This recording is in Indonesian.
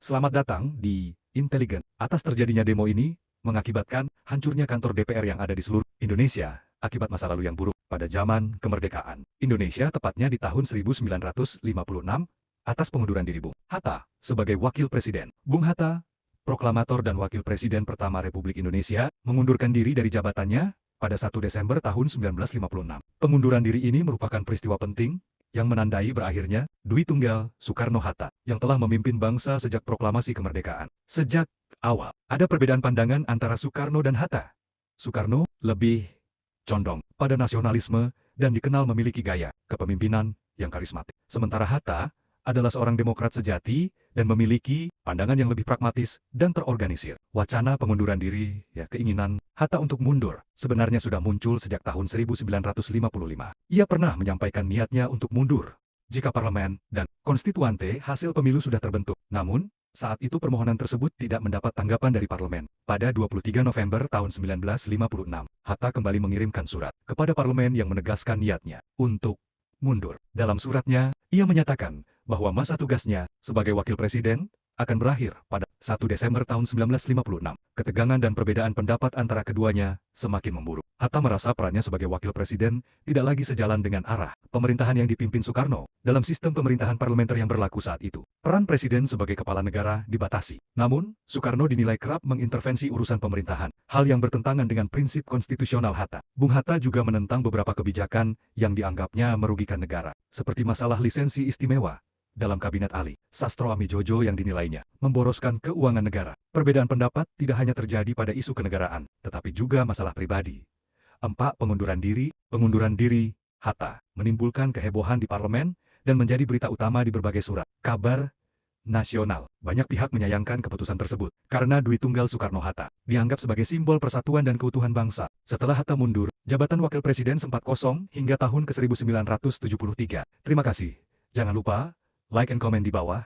Selamat datang di Inteligen. Atas terjadinya demo ini, mengakibatkan hancurnya kantor DPR yang ada di seluruh Indonesia, akibat masa lalu yang buruk pada zaman kemerdekaan Indonesia, tepatnya di tahun 1956, atas pengunduran diri Bung Hatta sebagai Wakil Presiden. Bung Hatta, proklamator dan Wakil Presiden pertama Republik Indonesia, mengundurkan diri dari jabatannya pada 1 Desember tahun 1956. Pengunduran diri ini merupakan peristiwa penting yang menandai berakhirnya Dwi Tunggal Soekarno-Hatta yang telah memimpin bangsa sejak proklamasi kemerdekaan. Sejak awal, ada perbedaan pandangan antara Soekarno dan Hatta. Soekarno lebih condong pada nasionalisme dan dikenal memiliki gaya kepemimpinan yang karismatik. Sementara Hatta adalah seorang demokrat sejati dan memiliki pandangan yang lebih pragmatis dan terorganisir. Wacana pengunduran diri, keinginan Hatta untuk mundur, sebenarnya sudah muncul sejak tahun 1955. Ia pernah menyampaikan niatnya untuk mundur jika parlemen dan konstituante hasil pemilu sudah terbentuk. Namun, saat itu permohonan tersebut tidak mendapat tanggapan dari parlemen. Pada 23 November tahun 1956, Hatta kembali mengirimkan surat kepada parlemen yang menegaskan niatnya untuk mundur. Dalam suratnya, ia menyatakan bahwa masa tugasnya sebagai wakil presiden akan berakhir pada 1 Desember tahun 1956. Ketegangan dan perbedaan pendapat antara keduanya semakin memburuk. Hatta merasa perannya sebagai wakil presiden tidak lagi sejalan dengan arah pemerintahan yang dipimpin Soekarno dalam sistem pemerintahan parlementer yang berlaku saat itu. Peran presiden sebagai kepala negara dibatasi. Namun, Soekarno dinilai kerap mengintervensi urusan pemerintahan, hal yang bertentangan dengan prinsip konstitusional Hatta. Bung Hatta juga menentang beberapa kebijakan yang dianggapnya merugikan negara, seperti masalah lisensi istimewa dalam kabinet Ali Sastro Amijojo yang dinilainya memboroskan keuangan negara. Perbedaan pendapat tidak hanya terjadi pada isu kenegaraan, tetapi juga masalah pribadi. Pengunduran diri Hatta menimbulkan kehebohan di parlemen dan menjadi berita utama di berbagai surat kabar nasional. Banyak pihak menyayangkan keputusan tersebut karena Dwi Tunggal Soekarno-Hatta dianggap sebagai simbol persatuan dan keutuhan bangsa. Setelah Hatta mundur, jabatan wakil presiden sempat kosong hingga tahun ke-1973. Terima kasih. Jangan lupa like and comment di bawah.